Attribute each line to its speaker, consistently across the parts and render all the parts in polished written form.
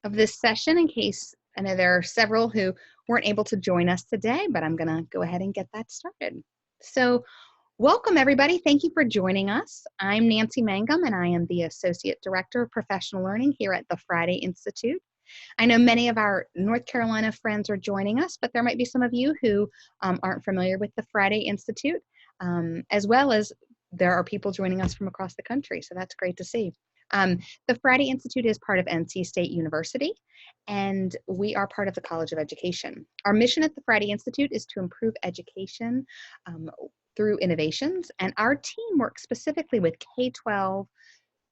Speaker 1: of this session in case I know there are several who weren't able to join us today, but I'm going to go ahead and get that started. So welcome everybody. Thank you for joining us. I'm Nancy Mangum and I am the Associate Director of Professional Learning here at the Friday Institute. I know many of our North Carolina friends are joining us, but there might be some of you who aren't familiar with the Friday Institute, as well as there are people joining us from across the country, so that's great to see. The Friday Institute is part of NC State University, and we are part of the College of Education. Our mission at the Friday Institute is to improve education through innovations, and our team works specifically with K-12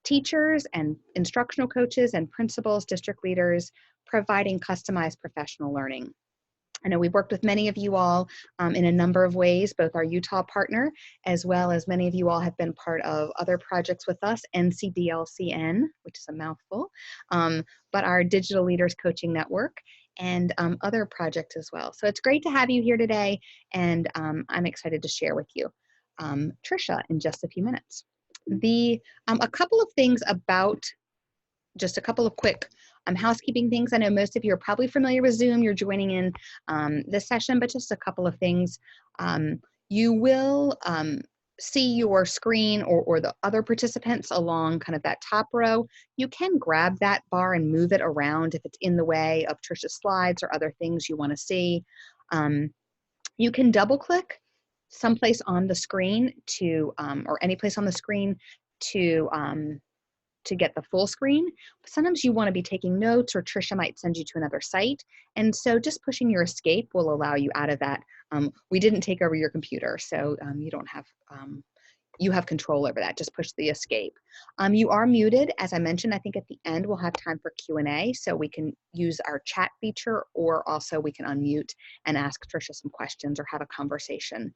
Speaker 1: teachers and instructional coaches and principals, district leaders, providing customized professional learning. I know we've worked with many of you all in a number of ways, both our Utah partner, as well as many of you all have been part of other projects with us, NCDLCN, which is a mouthful, but our Digital Leaders Coaching Network, and other projects as well. So it's great to have you here today, and I'm excited to share with you Tricia in just a few minutes. A couple of things about, just a couple of quick housekeeping things. I know most of you are probably familiar with Zoom. You're joining in this session, but just a couple of things. You will see your screen or the other participants along kind of that top row. You can grab that bar and move it around if it's in the way of Tricia's slides or other things you want to see. You can double click someplace on the screen to, or any place on the screen to get the full screen. Sometimes you want to be taking notes, or Tricia might send you to another site. And so just pushing your escape will allow you out of that. We didn't take over your computer, so you don't have, you have control over that. Just push the escape. You are muted. As I mentioned, I think at the end we'll have time for Q&A, so we can use our chat feature, or also we can unmute and ask Tricia some questions or have a conversation.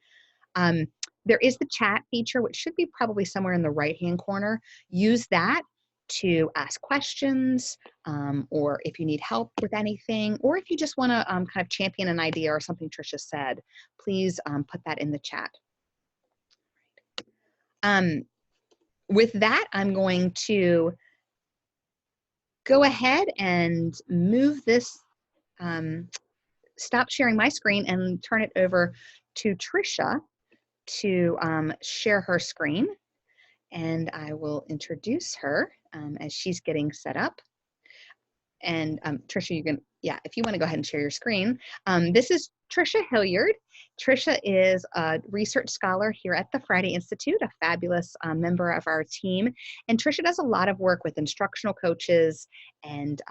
Speaker 1: There is the chat feature, which should be probably somewhere in the right-hand corner. Use that to ask questions, or if you need help with anything, or if you just want to kind of champion an idea or something Tricia said, please put that in the chat. With that, I'm going to go ahead and move this, stop sharing my screen and turn it over to Tricia to share her screen. And I will introduce her as she's getting set up. And Tricia, you can, yeah, if you want to go ahead and share your screen. This is Tricia Hilliard. Tricia is a research scholar here at the Friday Institute, a fabulous member of our team. And Tricia does a lot of work with instructional coaches and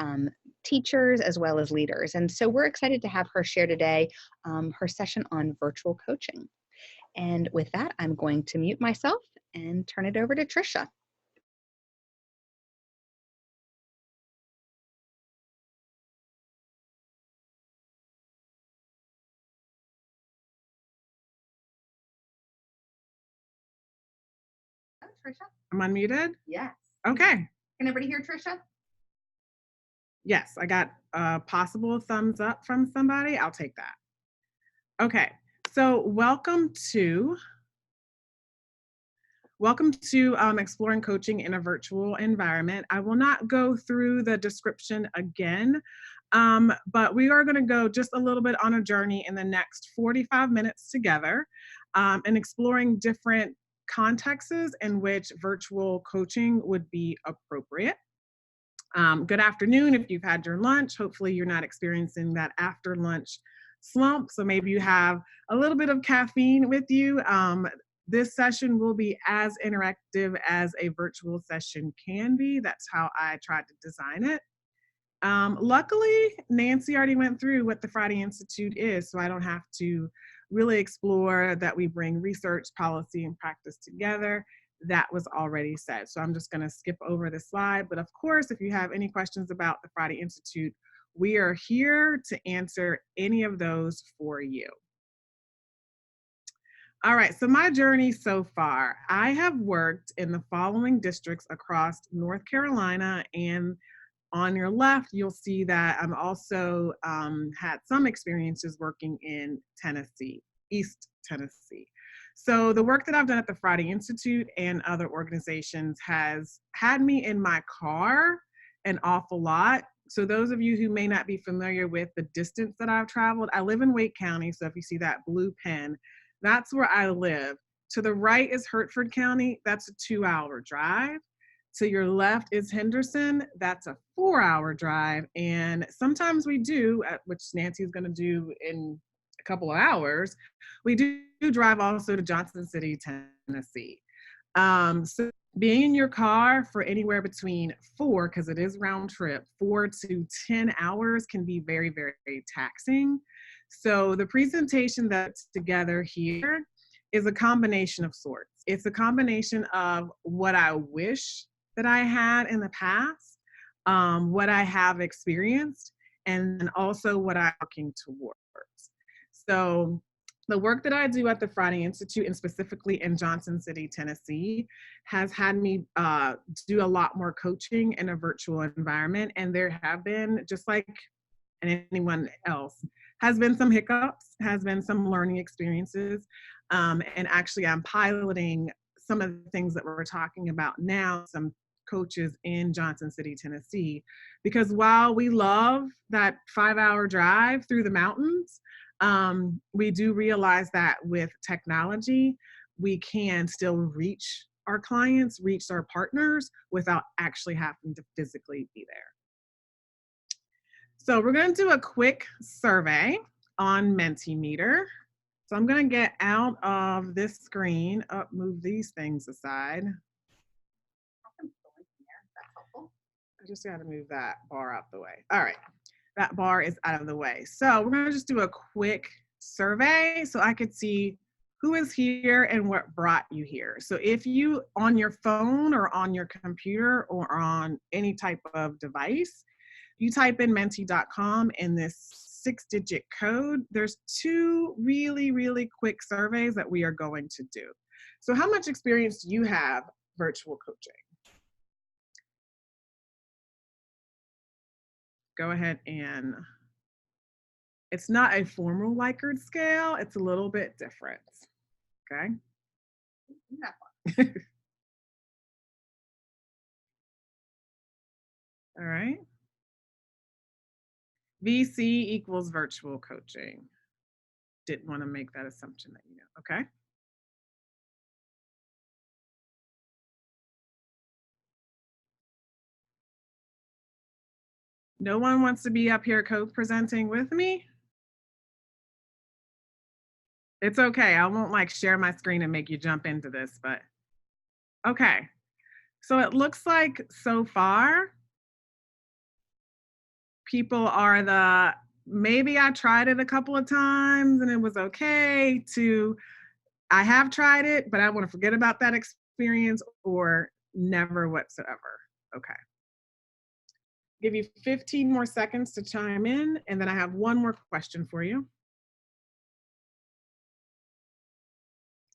Speaker 1: teachers as well as leaders. And so we're excited to have her share today her session on virtual coaching. And with that, I'm going to mute myself and turn it over to Tricia. Tricia?
Speaker 2: I'm unmuted?
Speaker 1: Yes.
Speaker 2: Okay.
Speaker 1: Can everybody hear Tricia?
Speaker 2: Yes, I got a possible thumbs up from somebody. I'll take that. Okay, so welcome to Exploring Coaching in a Virtual Environment. I will not go through the description again, but we are going to go just a little bit on a journey in the next 45 minutes together, and exploring different contexts in which virtual coaching would be appropriate. Good afternoon if you've had your lunch. Hopefully you're not experiencing that after lunch slump, so maybe you have a little bit of caffeine with you. This session will be as interactive as a virtual session can be. That's how I tried to design it. Luckily, Nancy already went through what the Friday Institute is, so I don't have to really explore that we bring research, policy, and practice together. That was already said. So I'm just going to skip over the slide. But of course, if you have any questions about the Friday Institute, we are here to answer any of those for you. All right, so my journey so far, I have worked in the following districts across North Carolina, and on your left, you'll see that I'm also had some experiences working in Tennessee, East Tennessee. So the work that I've done at the Friday Institute and other organizations has had me in my car an awful lot, So those of you who may not be familiar with the distance that I've traveled, I live in Wake County. So if you see that blue pen, that's where I live. To the right is Hertford County. That's a 2-hour drive. To your left is Henderson. That's a 4-hour drive. And sometimes we do, which Nancy is going to do in a couple of hours, we do drive also to Johnson City, Tennessee. So being in your car for anywhere between 4, because it is round trip, 4 to 10 hours can be very, very, very taxing. So the presentation that's together here is a combination of sorts. It's a combination of what I wish that I had in the past, what I have experienced, and also what I'm working towards. So the work that I do at the Friday Institute, and specifically in Johnson City, Tennessee, has had me do a lot more coaching in a virtual environment. And there have been, just like anyone else, has been some hiccups, has been some learning experiences. And actually, I'm piloting some of the things that we're talking about now, some coaches in Johnson City, Tennessee, because while we love that 5-hour drive through the mountains, we do realize that with technology, we can still reach our clients, reach our partners without actually having to physically be there. So we're going to do a quick survey on Mentimeter. So I'm going to get out of this screen, move these things aside. I just got to move that bar out the way. All right, that bar is out of the way. So we're going to just do a quick survey so I could see who is here and what brought you here. So if you, on your phone or on your computer or on any type of device, you type in mentee.com in this 6-digit code, there's 2 really, really quick surveys that we are going to do. So how much experience do you have virtual coaching? Go ahead, and it's not a formal Likert scale. It's a little bit different, okay? All right. VC equals virtual coaching. Didn't want to make that assumption that you know, okay? No one wants to be up here co-presenting with me? It's okay. I won't like share my screen and make you jump into this, but okay. So it looks like so far, people are the, maybe I tried it a couple of times and it was okay, to I have tried it, but I want to forget about that experience, or never whatsoever. Okay. Give you 15 more seconds to chime in, and then I have one more question for you.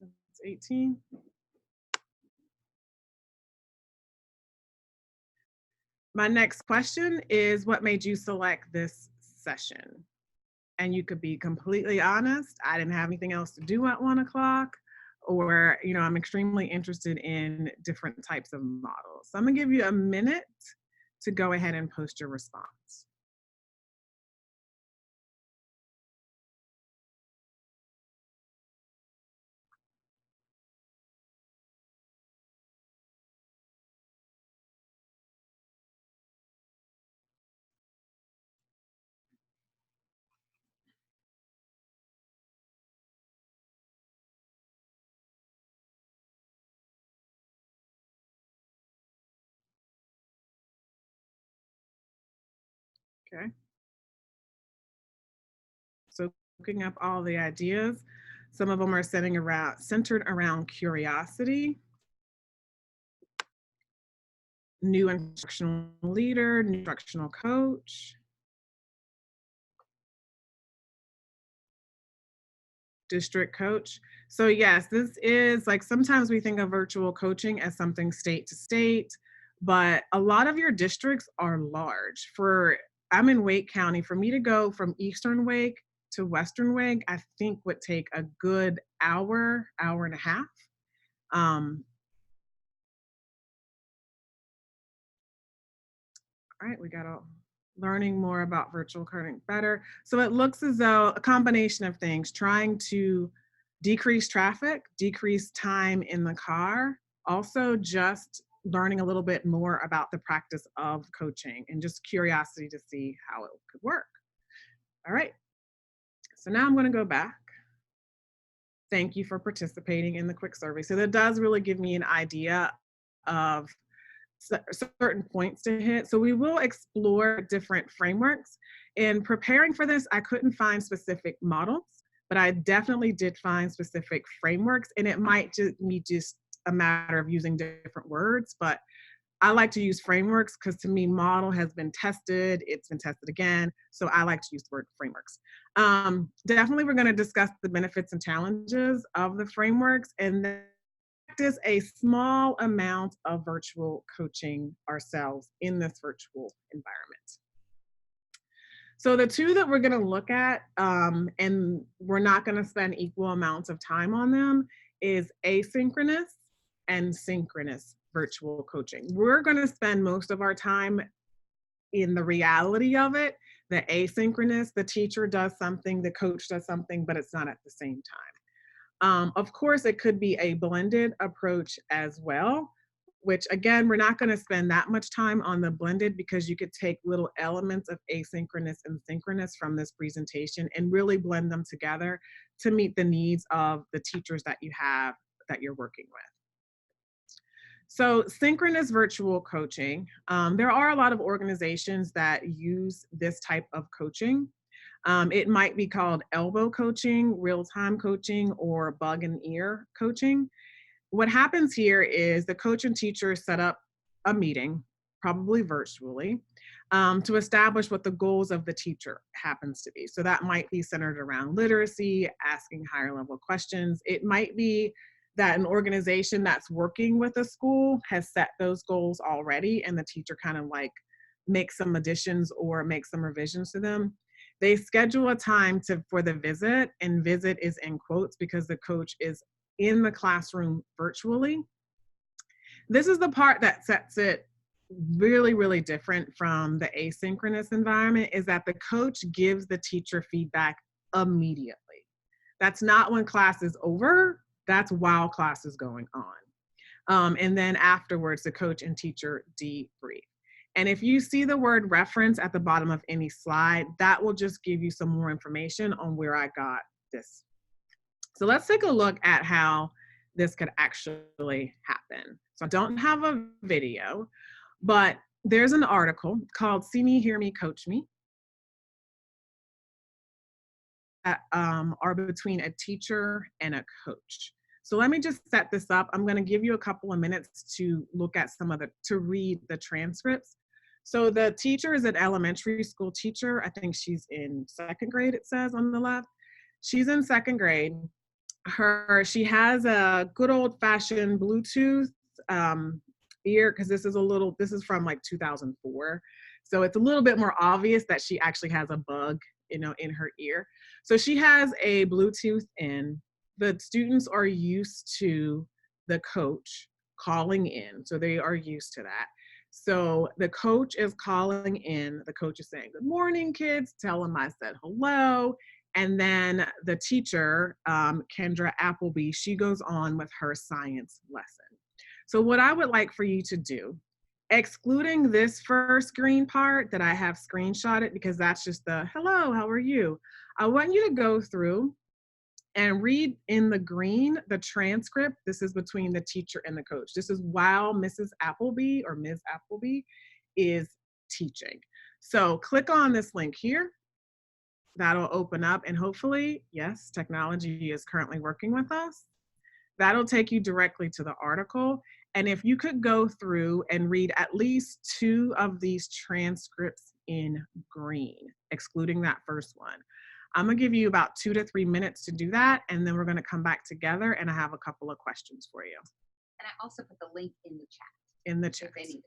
Speaker 2: It's 18. My next question is, what made you select this session? And you could be completely honest. I didn't have anything else to do at 1 o'clock, or, you know, I'm extremely interested in different types of models. So I'm gonna give you a minute to go ahead and post your response. Okay. So looking up all the ideas, some of them are centered around curiosity, new instructional leader, new instructional coach, district coach. So yes, this is like, sometimes we think of virtual coaching as something state to state, but a lot of your districts are large. I'm in Wake County. For me to go from Eastern Wake to Western Wake, I think would take a good hour, hour and a half. All right, we got all learning more about virtual learning better. So it looks as though a combination of things, trying to decrease traffic, decrease time in the car, also just learning a little bit more about the practice of coaching and just curiosity to see how it could work. All right. So now I'm going to go back. Thank you for participating in the quick survey. So that does really give me an idea of certain points to hit. So we will explore different frameworks. In preparing for this, I couldn't find specific models, but I definitely did find specific frameworks, and it might just be just a matter of using different words, but I like to use frameworks because to me, model has been tested, it's been tested again. So I like to use the word frameworks. Definitely, we're going to discuss the benefits and challenges of the frameworks and then practice a small amount of virtual coaching ourselves in this virtual environment. So the two that we're going to look at, and we're not going to spend equal amounts of time on them, is asynchronous and synchronous virtual coaching. We're going to spend most of our time in the reality of it. The asynchronous, the teacher does something, the coach does something, but it's not at the same time. Of course, it could be a blended approach as well, which again, we're not going to spend that much time on the blended because you could take little elements of asynchronous and synchronous from this presentation and really blend them together to meet the needs of the teachers that you have that you're working with. So synchronous virtual coaching, there are a lot of organizations that use this type of coaching. It might be called elbow coaching, real-time coaching, or bug and ear coaching. What happens here is the coach and teacher set up a meeting, probably virtually, to establish what the goals of the teacher happens to be. So that might be centered around literacy, asking higher level questions. It might be that an organization that's working with a school has set those goals already and the teacher kind of like makes some additions or makes some revisions to them. They schedule a time for the visit, and visit is in quotes because the coach is in the classroom virtually. This is the part that sets it really, really different from the asynchronous environment, is that the coach gives the teacher feedback immediately. That's not when class is over, that's while class is going on. And then afterwards, the coach and teacher debrief. And if you see the word reference at the bottom of any slide, that will just give you some more information on where I got this. So let's take a look at how this could actually happen. So I don't have a video, but there's an article called See Me, Hear Me, Coach Me that are between a teacher and a coach. So let me just set this up. I'm going to give you a couple of minutes to look at to read the transcripts. So the teacher is an elementary school teacher. I think she's in second grade, it says on the left. She's in second grade. She has a good old fashioned Bluetooth ear, because this is from like 2004. So it's a little bit more obvious that she actually has a bug, in her ear. So she has a Bluetooth in. The students are used to the coach calling in. So they are used to that. So the coach is calling in. The coach is saying, "Good morning, kids. Tell them I said hello." And then the teacher, Kendra Appleby, she goes on with her science lesson. So what I would like for you to do, excluding this first green part that I have screenshotted because that's just the hello, how are you? I want you to go through and read in the green the transcript. This is between the teacher and the coach. This is while Mrs. Appleby or Ms. Appleby is teaching. So click on this link here. That'll open up, and hopefully, yes, technology is currently working with us. That'll take you directly to the article. And if you could go through and read at least 2 of these transcripts in green, excluding that first one. I'm gonna give you about 2 to 3 minutes to do that, and then we're gonna come back together and I have a couple of questions for you.
Speaker 1: And I also put the link in the chat.
Speaker 2: In the chat.
Speaker 1: If they need it.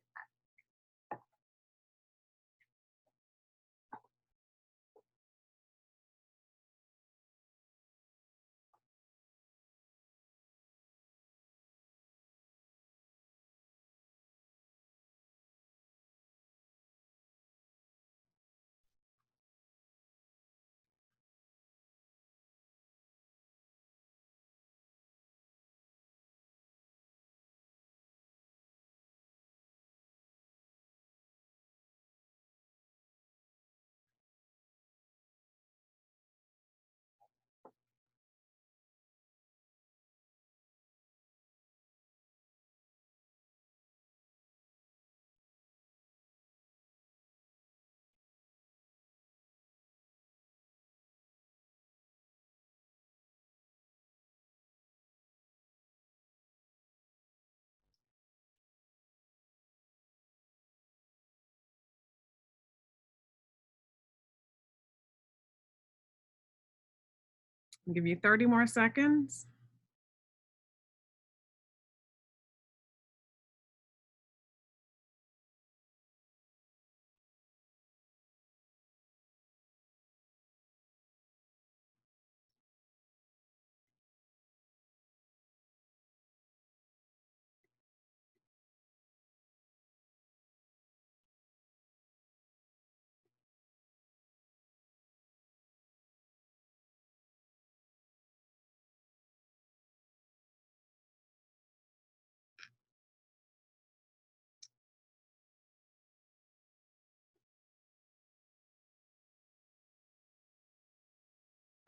Speaker 2: I'll give you 30 more seconds.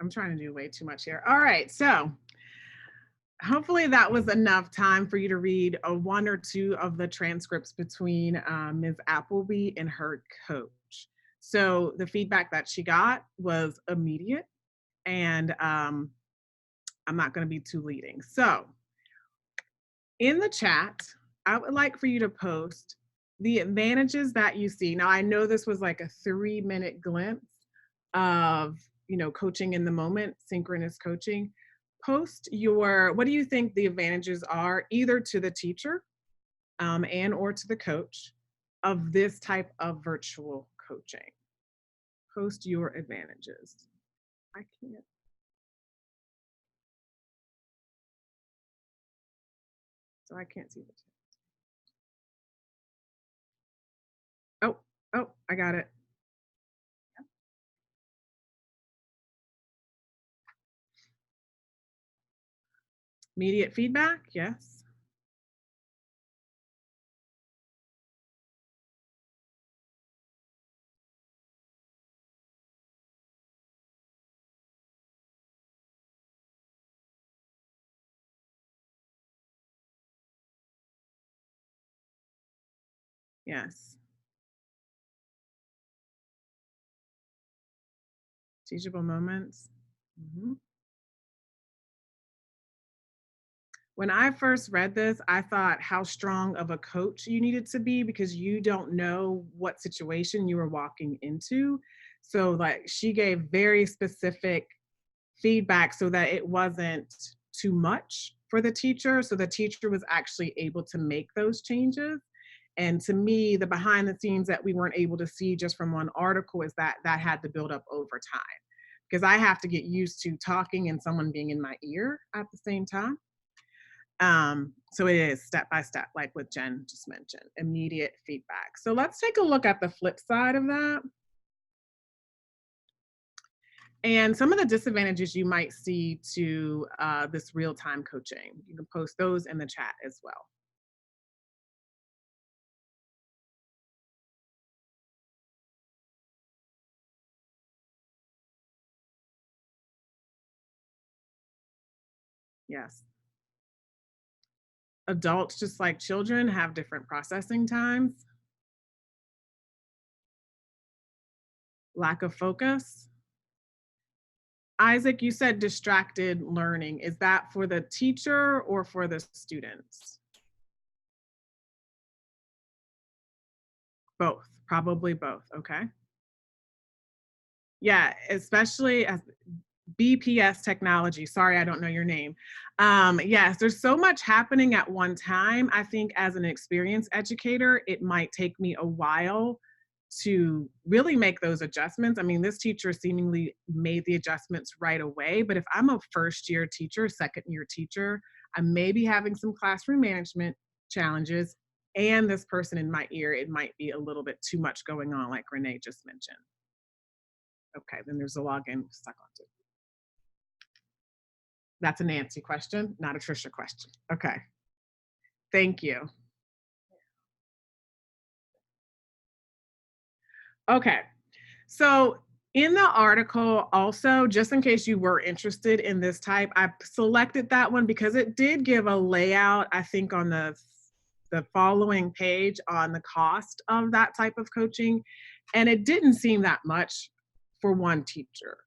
Speaker 2: I'm trying to do way too much here. All right, so hopefully that was enough time for you to read one or two of the transcripts between Ms. Appleby and her coach. So the feedback that she got was immediate, and I'm not going to be too leading. So in the chat, I would like for you to post the advantages that you see. Now, I know this was like a 3-minute glimpse of, coaching in the moment, synchronous coaching. Post what do you think the advantages are, either to the teacher and or to the coach, of this type of virtual coaching. Post your advantages. I can't. So I can't see the chat. Oh, I got it. Immediate feedback, yes. Yes. Teachable moments. Mm-hmm. When I first read this, I thought how strong of a coach you needed to be, because you don't know what situation you were walking into. So, like, she gave very specific feedback so that it wasn't too much for the teacher. So the teacher was actually able to make those changes. And to me, the behind the scenes that we weren't able to see just from one article is that had to build up over time, because I have to get used to talking and someone being in my ear at the same time. So it is step by step, like what Jen just mentioned, immediate feedback. So let's take a look at the flip side of that. And some of the disadvantages you might see to this real-time coaching. You can post those in the chat as well. Yes. Adults, just like children, have different processing times. Lack of focus. Isaac, you said distracted learning. Is that for the teacher or for the students? Both, probably both, okay. Yeah, especially as BPS technology. Sorry, I don't know your name. Yes, there's so much happening at one time. I think as an experienced educator, it might take me a while to really make those adjustments. I mean, this teacher seemingly made the adjustments right away, but if I'm a first year teacher, second year teacher, I may be having some classroom management challenges, and this person in my ear, it might be a little bit too much going on, like Renee just mentioned. Okay, then there's a login stuck onto. That's a Nancy question, not a Tricia question. Okay. Thank you. Okay. So in the article also, just in case you were interested in this type, I selected that one because it did give a layout, I think, on the following page on the cost of that type of coaching. And it didn't seem that much for one teacher.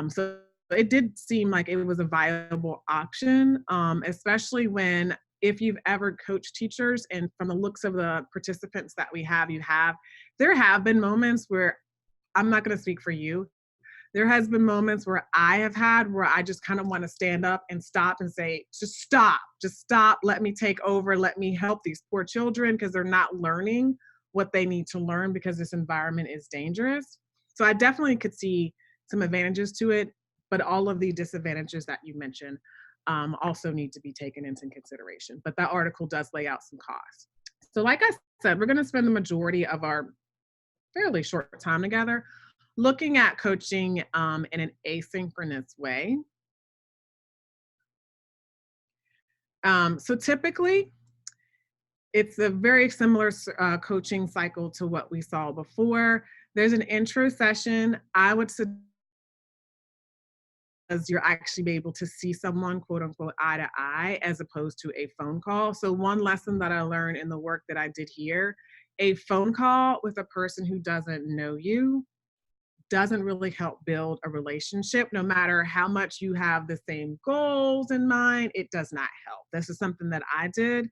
Speaker 2: So it did seem like it was a viable option, especially when, if you've ever coached teachers, and from the looks of the participants that we have, there have been moments where, I'm not going to speak for you, There has been moments where I have had where I just kind of want to stand up and stop and say, just stop, let me take over, let me help these poor children because they're not learning what they need to learn because this environment is dangerous. So I definitely could see some advantages to it, but all of the disadvantages that you mentioned also need to be taken into consideration. But that article does lay out some costs. So like I said, we're going to spend the majority of our fairly short time together looking at coaching in an asynchronous way. So typically, it's a very similar coaching cycle to what we saw before. There's an intro session. I would suggest you're actually be able to see someone, quote unquote, eye to eye, as opposed to a phone call. So one lesson that I learned in the work that I did here, a phone call with a person who doesn't know you doesn't really help build a relationship. No matter how much you have the same goals in mind, it does not help. This is something that I did,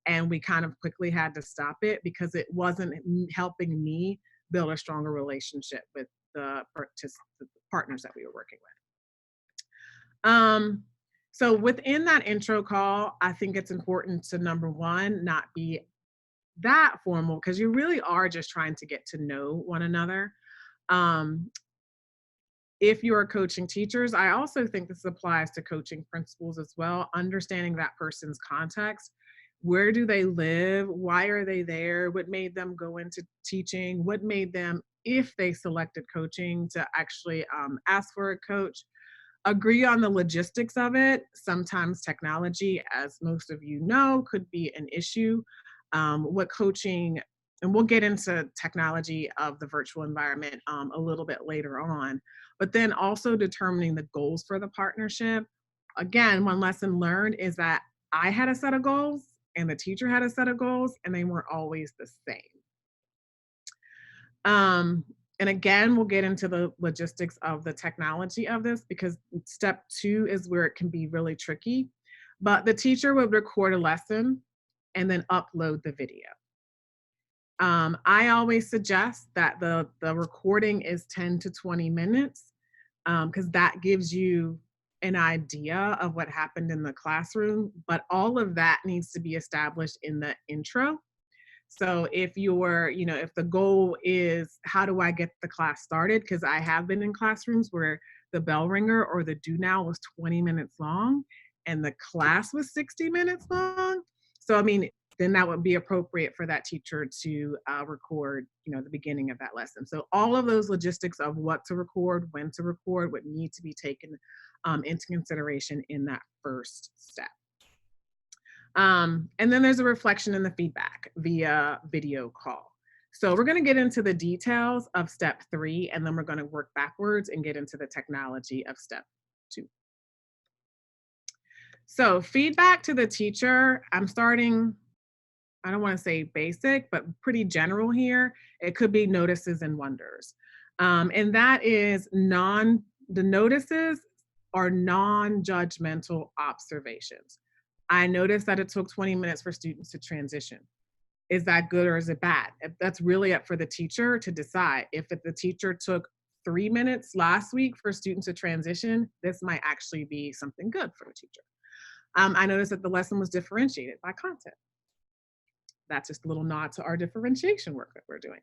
Speaker 2: and we kind of quickly had to stop it because it wasn't helping me build a stronger relationship with the partners that we were working with. So within that intro call, I think it's important to, number one, not be that formal because you really are just trying to get to know one another. If you are coaching teachers, I also think this applies to coaching principals as well, understanding that person's context. Where do they live? Why are they there? What made them go into teaching? What made them, if they selected coaching, to actually ask for a coach? Agree on the logistics of it. Sometimes technology, as most of you know, could be an issue. What coaching, and we'll get into technology of the virtual environment a little bit later on, but then also determining the goals for the partnership. Again, one lesson learned is that I had a set of goals and the teacher had a set of goals, and they weren't always the same. And again, we'll get into the logistics of the technology of this because step 2 is where it can be really tricky. But the teacher would record a lesson and then upload the video. I always suggest that the recording is 10 to 20 minutes because that gives you an idea of what happened in the classroom, but all of that needs to be established in the intro. So if if the goal is how do I get the class started? Because I have been in classrooms where the bell ringer or the do now was 20 minutes long and the class was 60 minutes long. So, I mean, then that would be appropriate for that teacher to record, the beginning of that lesson. So all of those logistics of what to record, when to record, would need to be taken into consideration in that first step. And then there's a reflection in the feedback via video call. So we're going to get into the details of step 3, and then we're going to work backwards and get into the technology of step 2. So feedback to the teacher, I'm starting, I don't want to say basic, but pretty general here. It could be notices and wonders. And that is the notices are non-judgmental observations. I noticed that it took 20 minutes for students to transition. Is that good or is it bad? That's really up for the teacher to decide. If the teacher took 3 minutes last week for students to transition, this might actually be something good for the teacher. I noticed that the lesson was differentiated by content. That's just a little nod to our differentiation work that we're doing.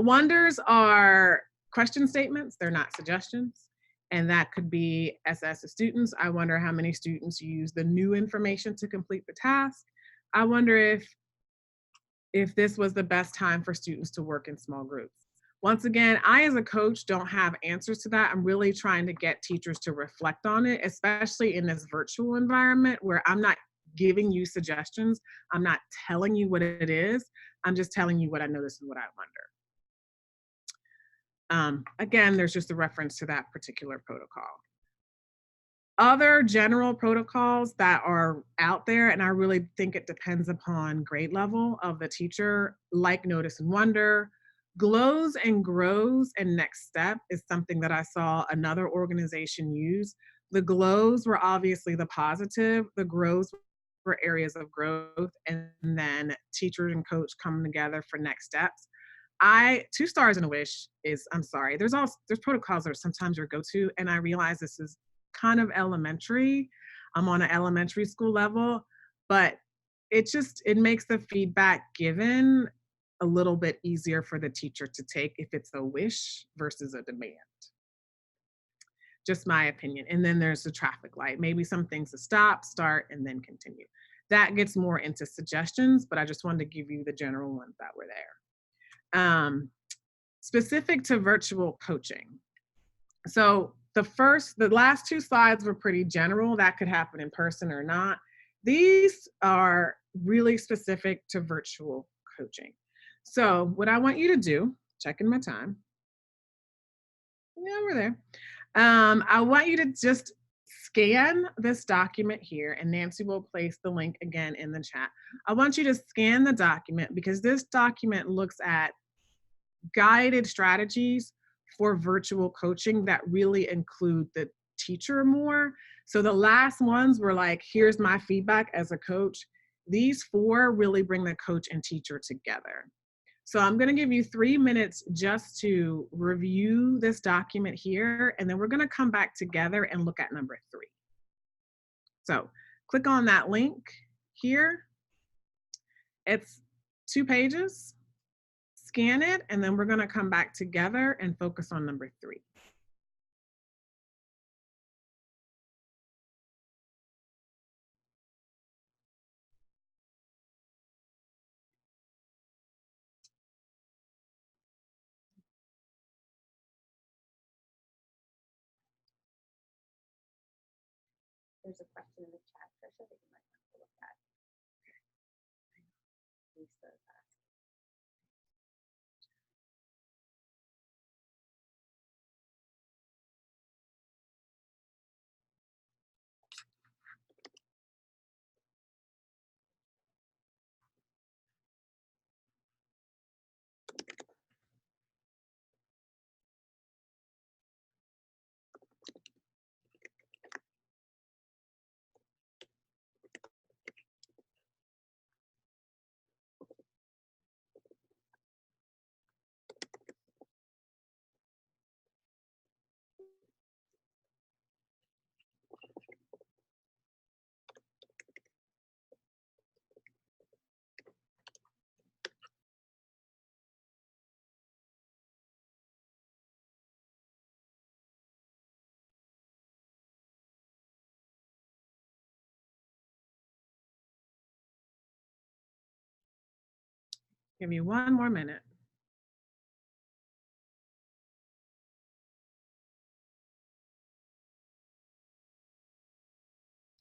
Speaker 2: Wonders are question statements. They're not suggestions. And that could be SS to students. I wonder how many students use the new information to complete the task. I wonder if this was the best time for students to work in small groups. Once again, I as a coach don't have answers to that. I'm really trying to get teachers to reflect on it, especially in this virtual environment where I'm not giving you suggestions. I'm not telling you what it is. I'm just telling you what I noticed and what I wonder. Again, there's just a reference to that particular protocol. Other general protocols that are out there, and I really think it depends upon grade level of the teacher, like notice and wonder. Glows and grows and next step is something that I saw another organization use. The glows were obviously the positive, the grows were areas of growth, and then teacher and coach come together for next steps. 2 stars and a wish is, I'm sorry, there's protocols that are sometimes your go-to, and I realize this is kind of elementary. I'm on an elementary school level, but it makes the feedback given a little bit easier for the teacher to take if it's a wish versus a demand. Just my opinion. And then there's the traffic light. Maybe some things to stop, start, and then continue. That gets more into suggestions, but I just wanted to give you the general ones that were there. Specific to virtual coaching. So the last 2 slides were pretty general. That could happen in person or not. These are really specific to virtual coaching. So what I want you to do, checking my time. Yeah, we're there. I want you to just scan this document here, and Nancy will place the link again in the chat. I want you to scan the document because this document looks at guided strategies for virtual coaching that really include the teacher more. So the last ones were like, here's my feedback as a coach. These 4 really bring the coach and teacher together. So I'm going to give you 3 minutes just to review this document here, and then we're going to come back together and look at number 3. So click on that link here. It's 2 pages. Scan it, and then we're going to come back together and focus on number 3.
Speaker 1: There's a question in the chat, Tricia, that you might want to look at. Lisa's asking.
Speaker 2: Give me 1 more minute.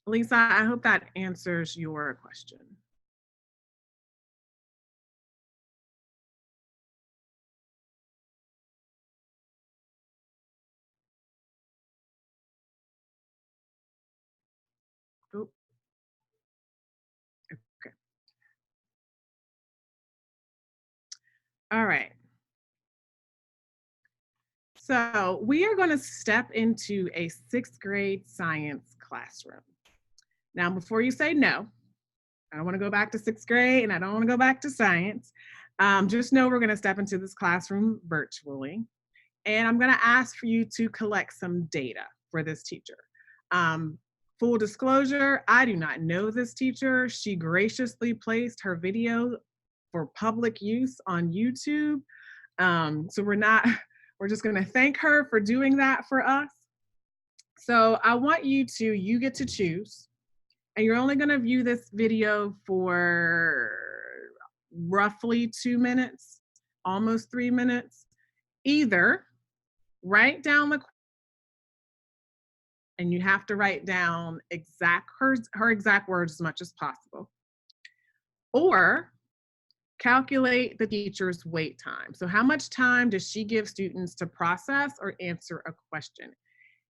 Speaker 2: Lisa, I hope that answers your question. Oh. Okay. All right. So we are going to step into a 6th grade science classroom. Now, before you say no, I don't want to go back to 6th grade and I don't want to go back to science. Just know we're going to step into this classroom virtually. And I'm going to ask for you to collect some data for this teacher. Full disclosure, I do not know this teacher. She graciously placed her video for public use on YouTube. So we're just going to thank her for doing that for us. So I want you get to choose, and you're only going to view this video for roughly 2 minutes, almost 3 minutes. Either write down and you have to write down her exact words as much as possible, or calculate the teacher's wait time. So how much time does she give students to process or answer a question?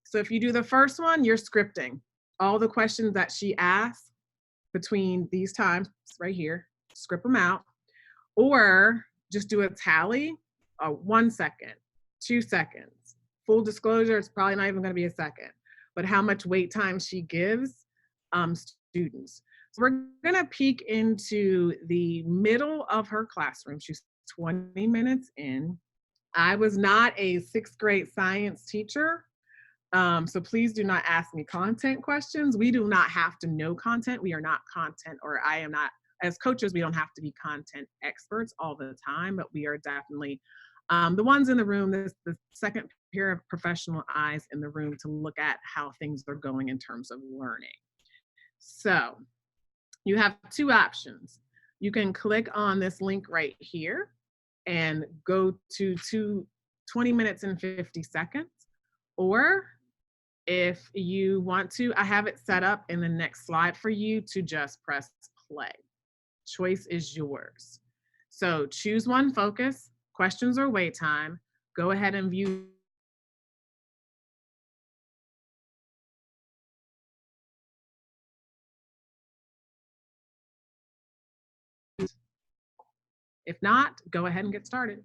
Speaker 2: So if you do the first one, you're scripting all the questions that she asks between these times right here, script them out, or just do a tally, 1 second, 2 seconds. Full disclosure, it's probably not even going to be a second, but how much wait time she gives students. So we're going to peek into the middle of her classroom. She's 20 minutes in. I was not a sixth grade science teacher. So please do not ask me content questions. We do not have to know content. We are not content, or I am not, as coaches, we don't have to be content experts all the time, but we are definitely the ones in the room, the second pair of professional eyes in the room to look at how things are going in terms of learning. So you have two options. You can click on this link right here and go to 20 minutes and 50 seconds. Or if you want to, I have it set up in the next slide for you to just press play. Choice is yours. So choose one focus, questions or wait time. Go ahead and view. If not, go ahead and get started.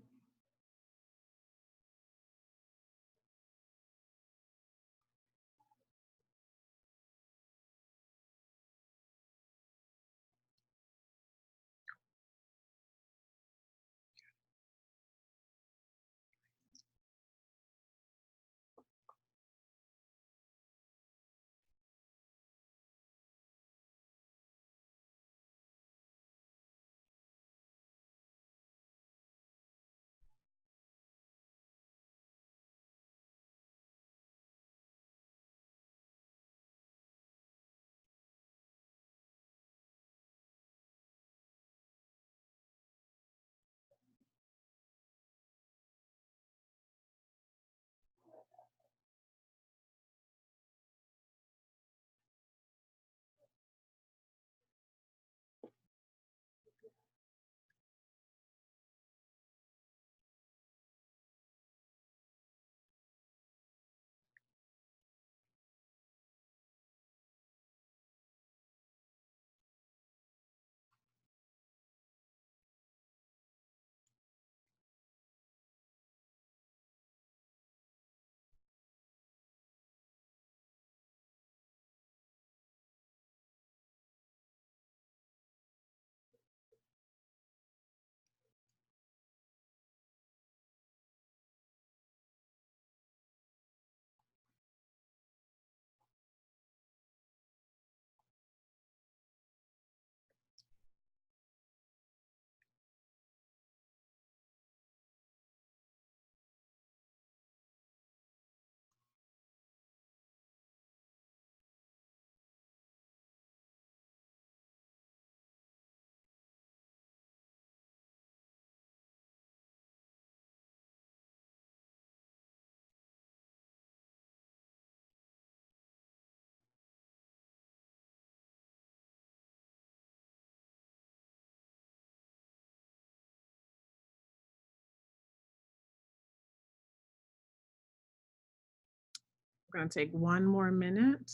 Speaker 2: We're going to take one more minute,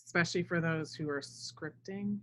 Speaker 2: especially for those who are scripting.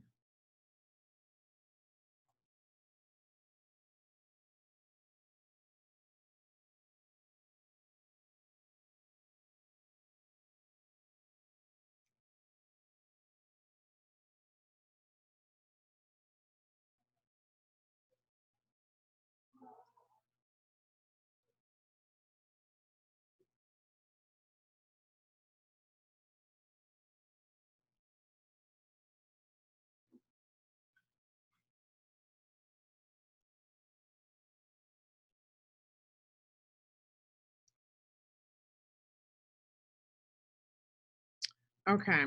Speaker 2: Okay.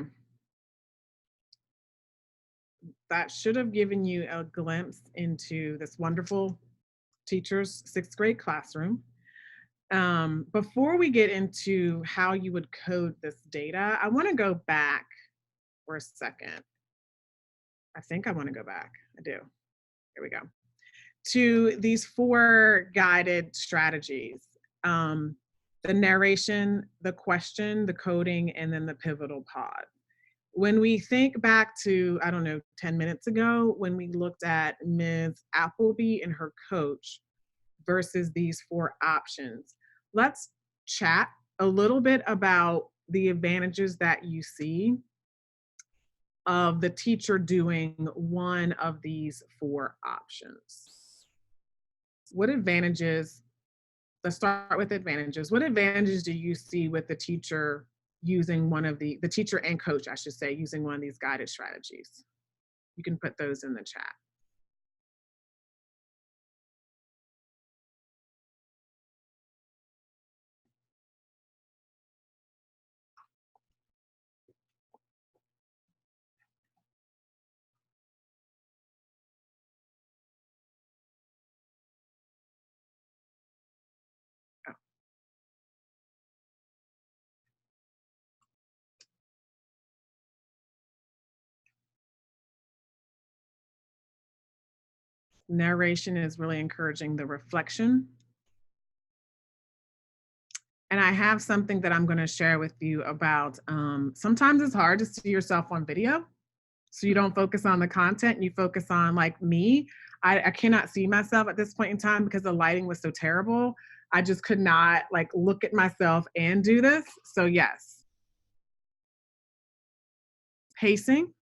Speaker 2: That should have given you a glimpse into this wonderful teacher's sixth grade classroom. Before we get into how you would code this data, I want to go back for a second. I think I want to go back. I do. Here we go. To these 4 guided strategies. The narration, the question, the coding, and then the pivotal pod. When we think back to, I don't know, 10 minutes ago, when we looked at Ms. Appleby and her coach versus these 4 options, let's chat a little bit about the advantages that you see of the teacher doing one of these 4 options. What advantages, let's start with advantages. What advantages do you see with the teacher using one of the teacher and coach, I should say, using one of these guided strategies? You can put those in the chat. Narration is really encouraging the reflection. And I have something that I'm going to share with you about. Sometimes it's hard to see yourself on video. So you don't focus on the content, you focus on, like me. I cannot see myself at this point in time because the lighting was so terrible. I just could not like look at myself and do this. So yes. Pacing.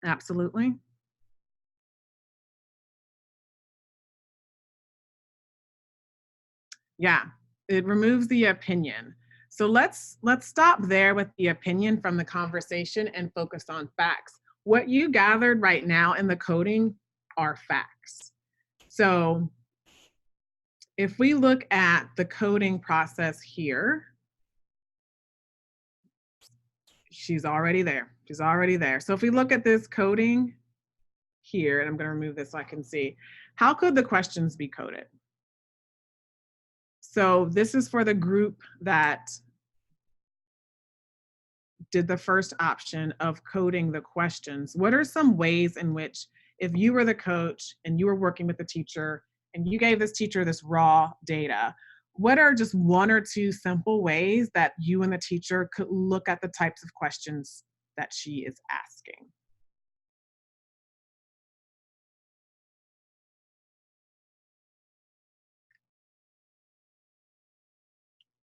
Speaker 2: Absolutely. Yeah, it removes the opinion. So let's stop there with the opinion from the conversation and focus on facts. What you gathered right now in the coding are facts. So if we look at the coding process here, she's already there. She's already there. So if we look at this coding here, and I'm going to remove this so I can see, how could the questions be coded? So this is for the group that did the first option of coding the questions. What are some ways in which, if you were the coach and you were working with the teacher and you gave this teacher this raw data, what are just 1 or 2 simple ways that you and the teacher could look at the types of questions that she is asking?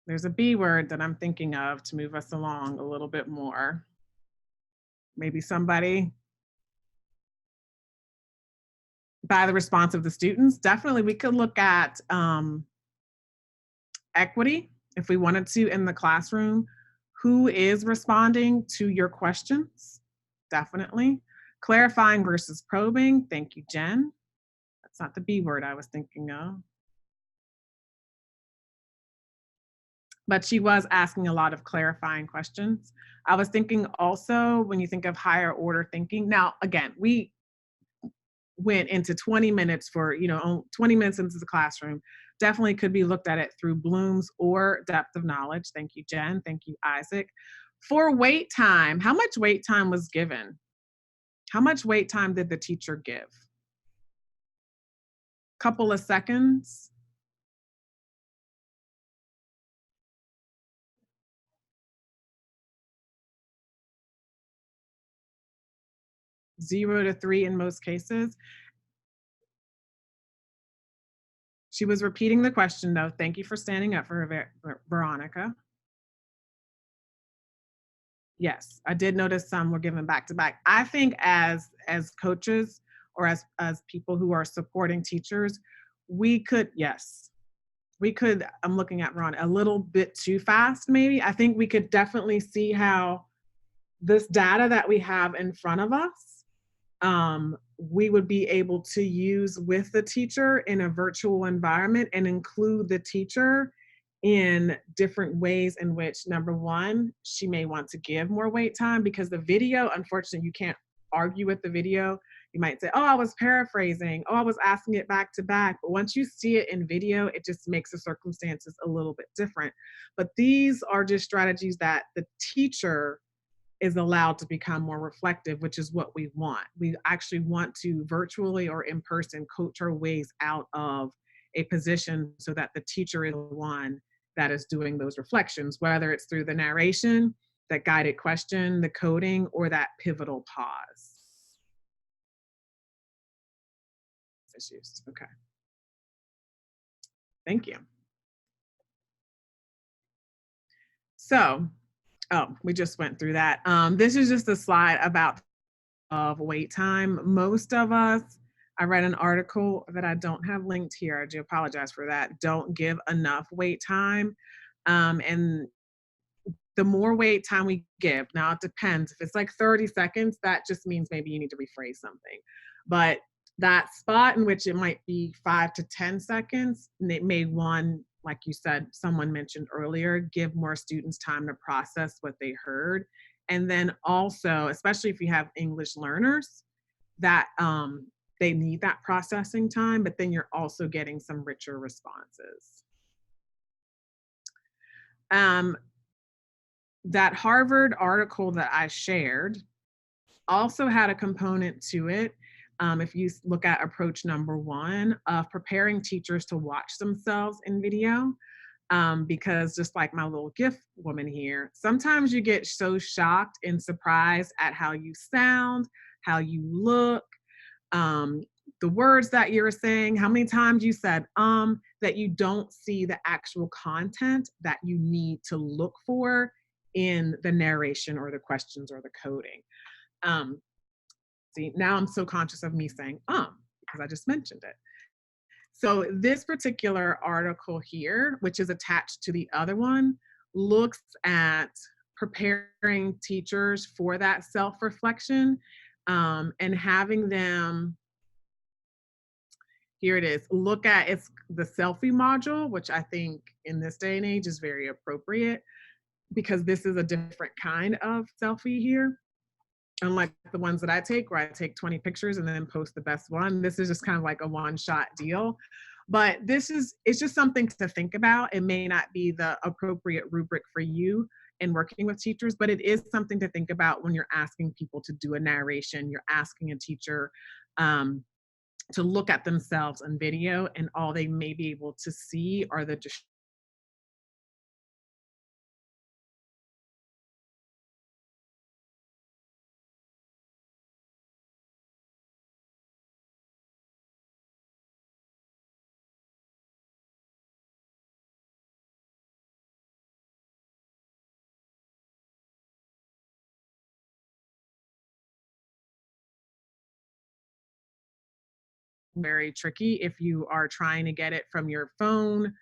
Speaker 2: There's a B word that I'm thinking of to move us along a little bit more. Maybe somebody, by the response of the students. Definitely we could look at equity if we wanted to in the classroom. Who is responding to your questions? Definitely. Clarifying versus probing. Thank you, Jen. That's not the B word I was thinking of. But she was asking a lot of clarifying questions. I was thinking also when you think of higher order thinking. Now, again, we went into 20 minutes for, 20 minutes into the classroom. Definitely could be looked at it through Bloom's or depth of knowledge. Thank you, Jen. Thank you, Isaac. For wait time, how much wait time was given? How much wait time did the teacher give? Couple of seconds? Zero to 3 in most cases. She was repeating the question though. Thank you for standing up for Veronica. Yes, I did notice some were given back to back. I think as coaches or as people who are supporting teachers, we could, yes, we could, I'm looking at Ron, a little bit too fast maybe. I think we could definitely see how this data that we have in front of us, we would be able to use with the teacher in a virtual environment and include the teacher in different ways in which, number one, she may want to give more wait time because the video, unfortunately, you can't argue with the video. You might say, oh, I was paraphrasing. Oh, I was asking it back to back. But once you see it in video, it just makes the circumstances a little bit different. But these are just strategies that the teacher is allowed to become more reflective, which is what we want. We actually want to virtually or in person coach our ways out of a position so that the teacher is the one that is doing those reflections, whether it's through the narration, that guided question, the coding, or that pivotal pause. Issues. Okay. Thank you. So Oh, we just went through that. This is just a slide about of wait time. Most of us, I read an article that I don't have linked here. I do apologize for that. Don't give enough wait time. And the more wait time we give, now it depends. If it's like 30 seconds, that just means maybe you need to rephrase something. But that spot in which it might be 5 to 10 seconds, and it may one, like you said, someone mentioned earlier, give more students time to process what they heard. And then also, especially if you have English learners, that they need that processing time, but then you're also getting some richer responses. Um, that Harvard article that I shared also had a component to it. If you look at approach number 1 of preparing teachers to watch themselves in video, because just like my little gift woman here, sometimes you get so shocked and surprised at how you sound, how you look, um, the words that you're saying, how many times you said that you don't see the actual content that you need to look for in the narration or the questions or the coding. Um, See, now I'm so conscious of me saying because I just mentioned it. So this particular article here, which is attached to the other one, looks at preparing teachers for that self-reflection, and having them, here it is, look at it's the selfie module, which I think in this day and age is very appropriate because this is a different kind of selfie here. Unlike the ones that I take, where I take 20 pictures and then post the best one, this is just kind of like a one-shot deal. But it's just something to think about. It may not be the appropriate rubric for you in working with teachers, but it is something to think about when you're asking people to do a narration. You're asking a teacher to look at themselves in video, and all they may be able to see are the very tricky. If you are trying to get it from your phone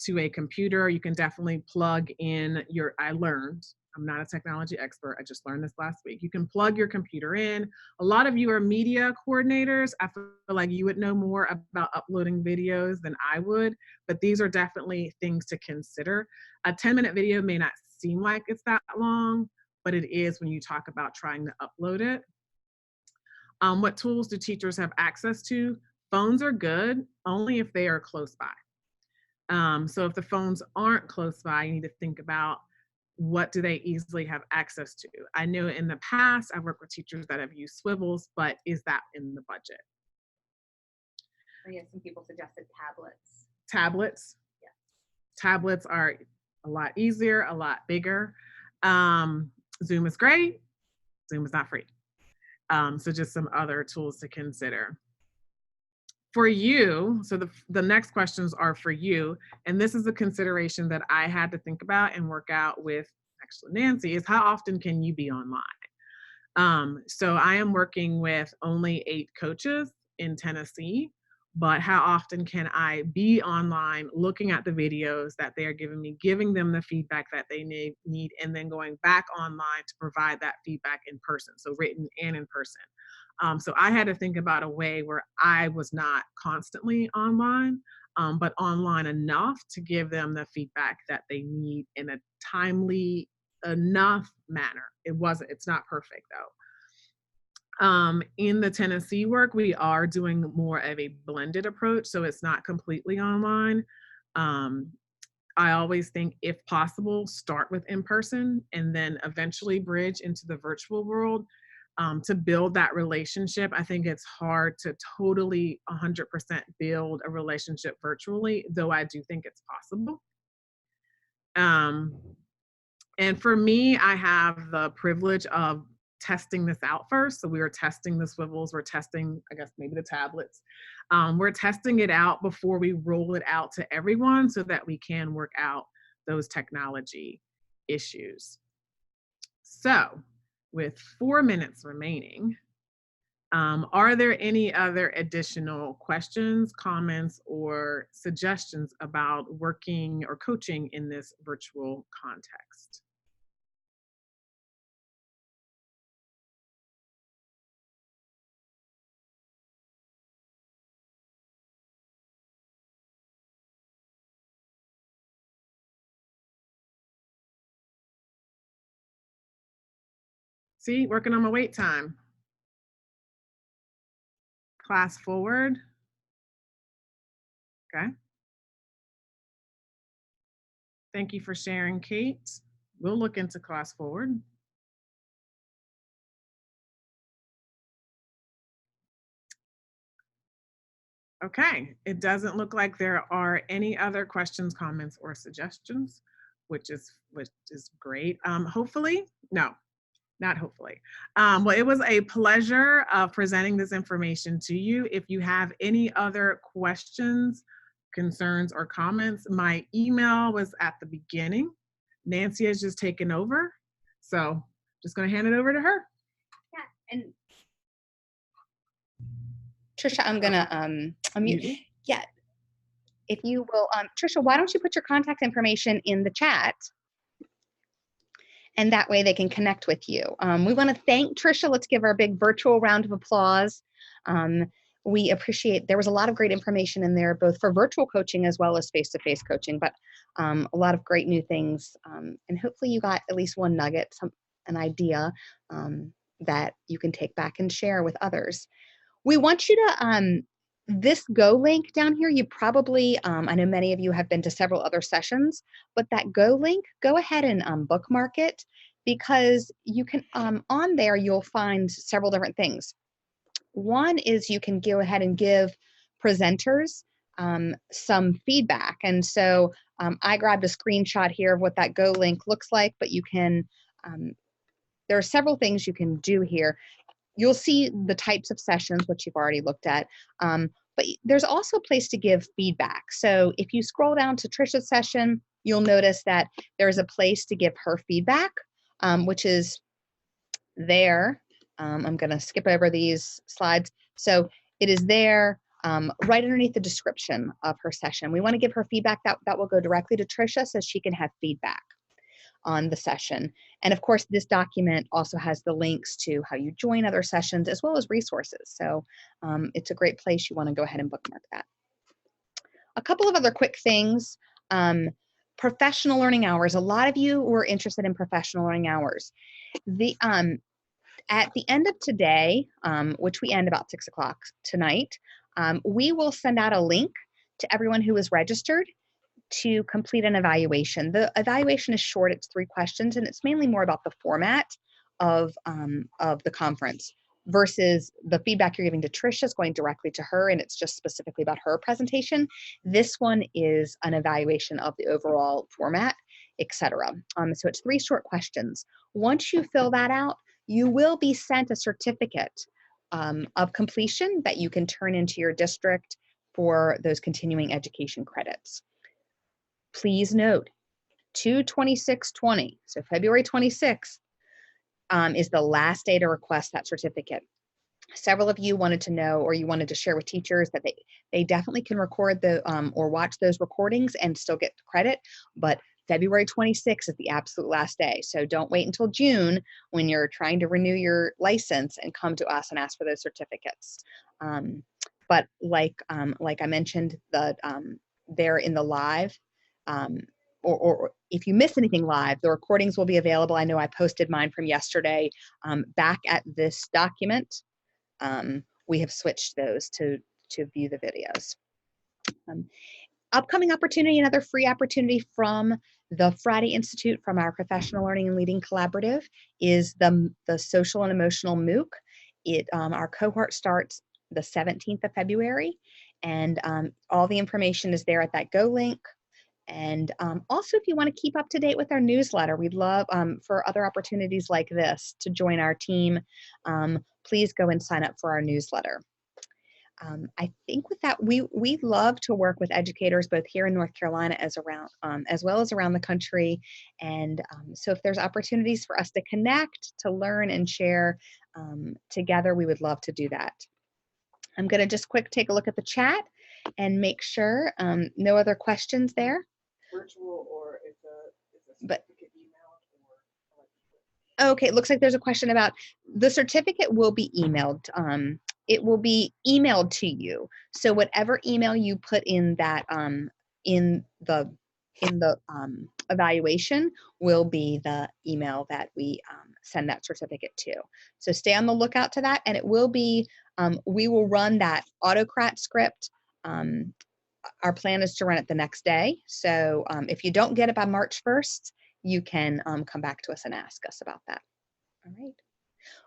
Speaker 2: to a computer, you can definitely plug in your, I learned, I'm not a technology expert, I just learned this last week. You can plug your computer in. A lot of you are media coordinators. I feel like you would know more about uploading videos than I would, but these are definitely things to consider. A 10-minute video may not seem like it's that long, but it is when you talk about trying to upload it. What tools do teachers have access to? Phones are good only if they are close by. So if the phones aren't close by, you need to think about what do they easily have access to. I know in the past, I've worked with teachers that have used swivels, but is that in the budget?
Speaker 1: Yeah, some people suggested tablets.
Speaker 2: Tablets?
Speaker 1: Yeah.
Speaker 2: Tablets are a lot easier, a lot bigger. Zoom is great. Zoom is not free. So just some other tools to consider. For you, so the next questions are for you, and this is a consideration that I had to think about and work out with actually Nancy, is how often can you be online? So I am working with only 8 coaches in Tennessee, but how often can I be online looking at the videos that they are giving me, giving them the feedback that they need, and then going back online to provide that feedback in person, so written and in person. So I had to think about a way where I was not constantly online, but online enough to give them the feedback that they need in a timely enough manner. It's not perfect though. In the Tennessee work, we are doing more of a blended approach, so it's not completely online. I always think, if possible, start with in-person and then eventually bridge into the virtual world. To build that relationship, I think it's hard to totally 100% build a relationship virtually, though I do think it's possible. And for me, I have the privilege of testing this out first. So we were testing the swivels, we're testing, I guess, maybe the tablets. We're testing it out before we roll it out to everyone so that we can work out those technology issues. So with 4 minutes remaining, are there any other additional questions, comments, or suggestions about working or coaching in this virtual context? See, working on my wait time. Class forward. Okay. Thank you for sharing, Kate. We'll look into class forward. Okay, it doesn't look like there are any other questions, comments, or suggestions, which is great. Hopefully, no, not hopefully. Well, it was a pleasure presenting this information to you. If you have any other questions, concerns, or comments, my email was at the beginning. Nancy has just taken over, so just going to hand it over to her.
Speaker 1: Yeah, and Tricia, I'm gonna unmute. Yeah, if you will, Tricia, why don't you put your contact information in the chat, and that way they can connect with you. We want to thank Tricia. Let's give her a big virtual round of applause. We appreciate, there was a lot of great information in there, both for virtual coaching as well as face-to-face coaching, but a lot of great new things. And hopefully you got at least one nugget, an idea that you can take back and share with others. We want you to, this Go link down here, you probably, I know many of you have been to several other sessions, but that Go link, go ahead and bookmark it, because you can, on there, you'll find several different things. One is you can go ahead and give presenters some feedback. And so I grabbed a screenshot here of what that Go link looks like, but you can, there are several things you can do here. You'll see the types of sessions, which you've already looked at, but there's also a place to give feedback. So if you scroll down to Tricia's session, you'll notice that there's a place to give her feedback, which is there. I'm gonna skip over these slides. So it is there right underneath the description of her session. We wanna give her feedback that will go directly to Tricia so she can have feedback on the session. And of course, this document also has the links to how you join other sessions as well as resources. So it's a great place. You want to go ahead and bookmark that. A couple of other quick things. Professional learning hours. A lot of you were interested in professional learning hours. At the end of today, which we end about 6 o'clock tonight, we will send out a link to everyone who is registered to complete an evaluation. The evaluation is short, it's 3 questions, and it's mainly more about the format of the conference versus the feedback you're giving to Tricia is going directly to her, and it's just specifically about her presentation. This one is an evaluation of the overall format, etc. So it's 3 short questions. Once you fill that out, you will be sent a certificate of completion that you can turn into your district for those continuing education credits. Please note, 2/26/20, so February 26th, is the last day to request that certificate. Several of you wanted to know, or you wanted to share with teachers that they definitely can record the or watch those recordings and still get credit, but February 26th is the absolute last day. So don't wait until June when you're trying to renew your license and come to us and ask for those certificates. But like I mentioned, they're in the live. Or if you miss anything live, the recordings will be available. I know I posted mine from yesterday back at this document. We have switched those to view the videos. Upcoming opportunity, another free opportunity from the Friday Institute, from our Professional Learning and Leading Collaborative, is the Social and Emotional MOOC. Our cohort starts the 17th of February, and all the information is there at that Go link. And also, if you want to keep up to date with our newsletter, we'd love for other opportunities like this to join our team. Please go and sign up for our newsletter. I think with that, we love to work with educators both here in North Carolina as well as around the country. And so if there's opportunities for us to connect, to learn and share together, we would love to do that. I'm going to just take a look at the chat and make sure no other questions there.
Speaker 2: Virtual or it's a
Speaker 1: But
Speaker 2: certificate emailed or
Speaker 1: okay, it looks like there's a question about the certificate will be emailed. It will be emailed to you. So whatever email you put in that in the evaluation will be the email that we send that certificate to. So stay on the lookout to that, and it will be we will run that autocrat script. Our plan is to run it the next day. So if you don't get it by March 1st, you can come back to us and ask us about that. All right.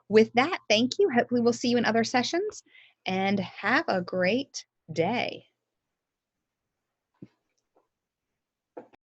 Speaker 1: With that, thank you. Hopefully we'll see you in other sessions, and have a great day.